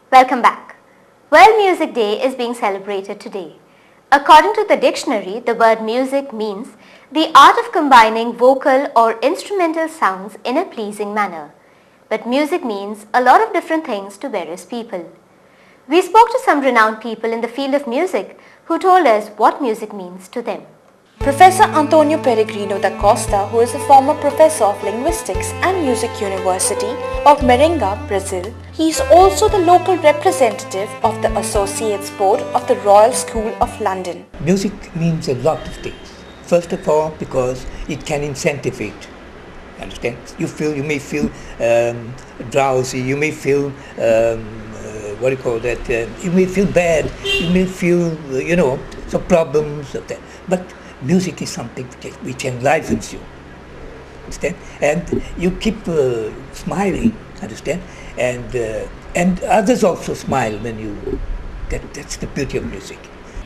Welcome back. World Music Day is being celebrated today. According to the dictionary, the word music means the art of combining vocal or instrumental sounds in a pleasing manner. But music means a lot of different things to various people. We spoke to some renowned people in the field of music who told us what music means to them. Professor Antonio Peregrino da Costa, who is a former professor of linguistics and music university of Merenga, Brazil, he is also the local representative of the Associates Board of the Royal School of London. Music means a lot of things. First of all, because it can incentivate. Understand? You may feel drowsy. You may feel you may feel bad. You may feel some problems of that. But music is something which enlivens you, understand? And you keep smiling, understand? And others also smile when you. That's the beauty of music.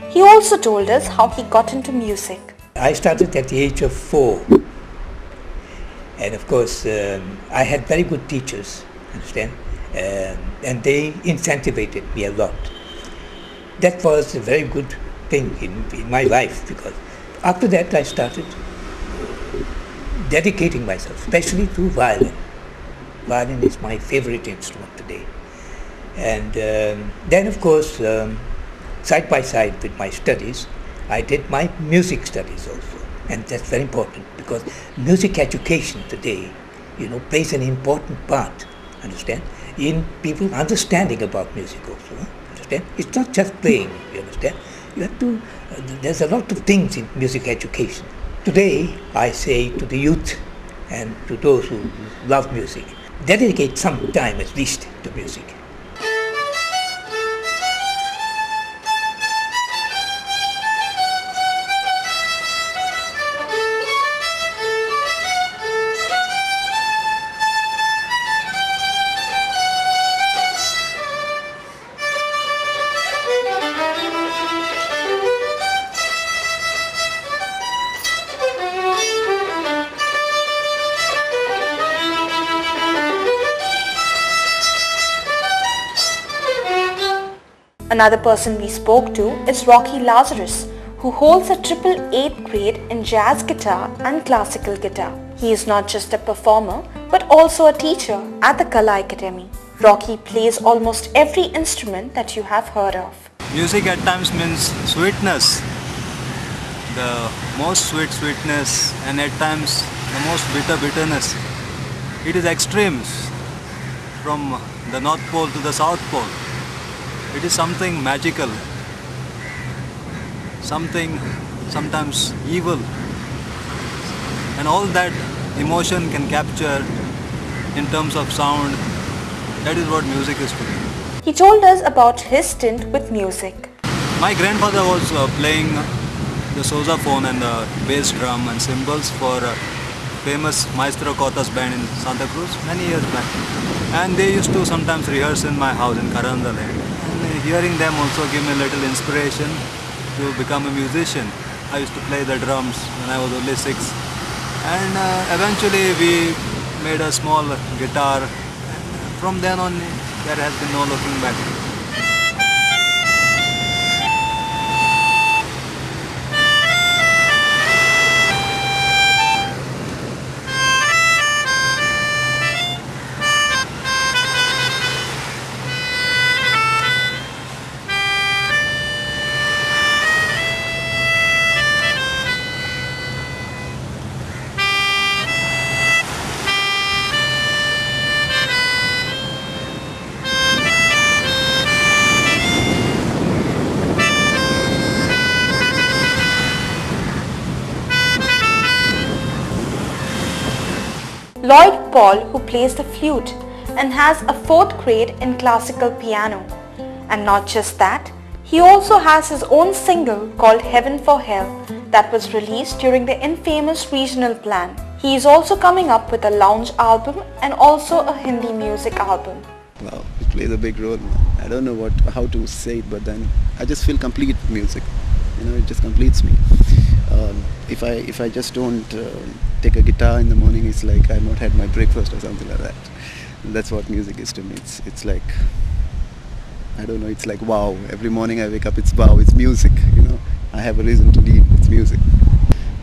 He also told us how he got into music. I started at the age of 4, and of course I had very good teachers, understand? And they incentivated me a lot. That was a very good thing in my life, because after that I started dedicating myself, especially to violin. Violin is my favorite instrument today. And then of course, side by side with my studies, I did my music studies also. And that's very important, because music education today, plays an important part, understand, in people understanding about music also, understand? It's not just playing, you understand? You have to, there's a lot of things in music education. Today, I say to the youth and to those who love music, dedicate some time at least to music. Another person we spoke to is Rocky Lazarus, who holds a triple 8th grade in jazz guitar and classical guitar. He is not just a performer, but also a teacher at the Kala Academy. Rocky plays almost every instrument that you have heard of. Music at times means sweetness, the most sweetness, and at times the most bitterness. It is extremes, from the North Pole to the South Pole. It is something magical, something sometimes evil, and all that emotion can capture in terms of sound. That is what music is to me. He told us about his stint with music. My grandfather was playing the sousaphone and the bass drum and cymbals for famous Maestro Cota's band in Santa Cruz many years back. And they used to sometimes rehearse in my house in Karandale. And hearing them also gave me a little inspiration to become a musician. I used to play the drums when I was only 6. And eventually we made a small guitar. And from then on, there has been no looking back. Lloyd Paul, who plays the flute and has a 4th grade in classical piano. And not just that, he also has his own single called Heaven for Hell that was released during the infamous regional plan. He is also coming up with a lounge album and also a Hindi music album. Wow, it plays a big role. I don't know how to say it, but then I just feel complete music. It just completes me. If I just don't take a guitar in the morning, it's like I've not had my breakfast or something like that. And that's what music is to me. It's like I don't know, it's like wow. Every morning I wake up, it's wow, it's music, you know. I have a reason to live, it's music.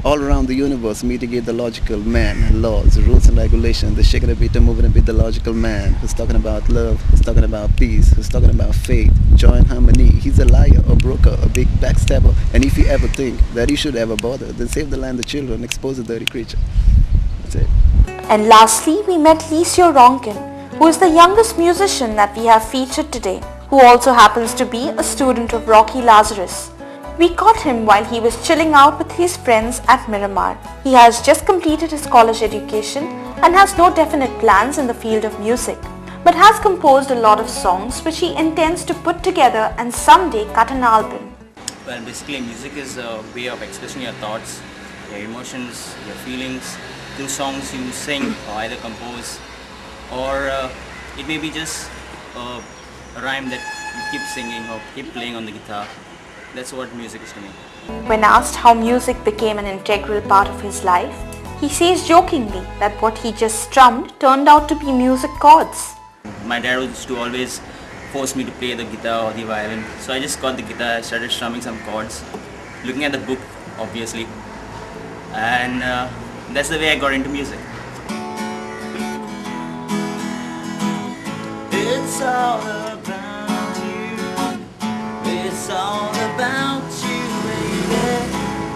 All around the universe, mitigate the logical man, laws, rules and regulations. The shaking a bit and moving a bit, the logical man who's talking about love, who's talking about peace, who's talking about faith, joy and harmony. He's a liar, a broker, a big backstabber. And if you ever think that you should ever bother, then save the land, the children, expose the dirty creature. That's it. And lastly, we met Licio Ronkin, who is the youngest musician that we have featured today, who also happens to be a student of Rocky Lazarus. We caught him while he was chilling out with his friends at Miramar. He has just completed his college education and has no definite plans in the field of music, but has composed a lot of songs which he intends to put together and someday cut an album. Well, basically music is a way of expressing your thoughts, your emotions, your feelings through songs you sing or either compose, or it may be just a rhyme that you keep singing or keep playing on the guitar. That's what music is to me. When asked how music became an integral part of his life, he says jokingly that what he just strummed turned out to be music chords. My dad used to always force me to play the guitar or the violin, so I just got the guitar, I started strumming some chords, looking at the book obviously, and that's the way I got into music. It's all about you, it's all about you, baby.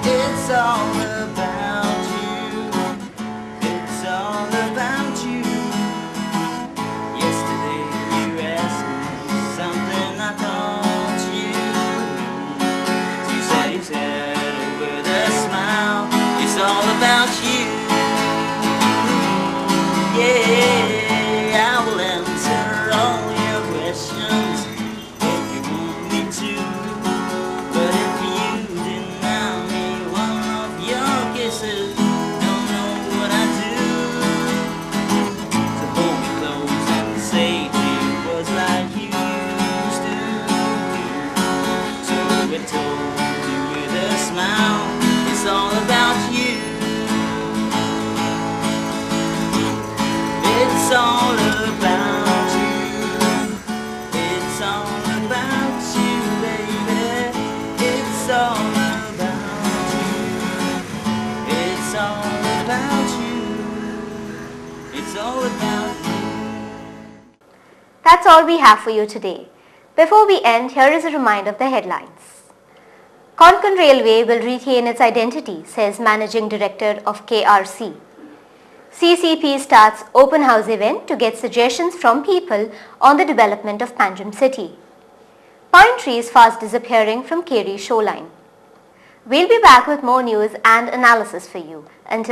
It's all about you, it's all about you. Yesterday you asked me something I told you. You said it with a smile. It's all about you. Yeah, I will answer all your questions if you want me to. But if you deny me one of your kisses, don't know what I do. So hold me close and say it was like you used to do. So I told you with a smile, it's all about you. It's all about you. It's all about you, baby. It's all about you. It's all about you. It's all about you. That's all we have for you today. Before we end, here is a reminder of the headlines. Konkan Railway will retain its identity, says Managing Director of KRC. CCP starts open house event to get suggestions from people on the development of Panjim city. Pine trees fast disappearing from Keri shoreline. We'll be back with more news and analysis for you. Until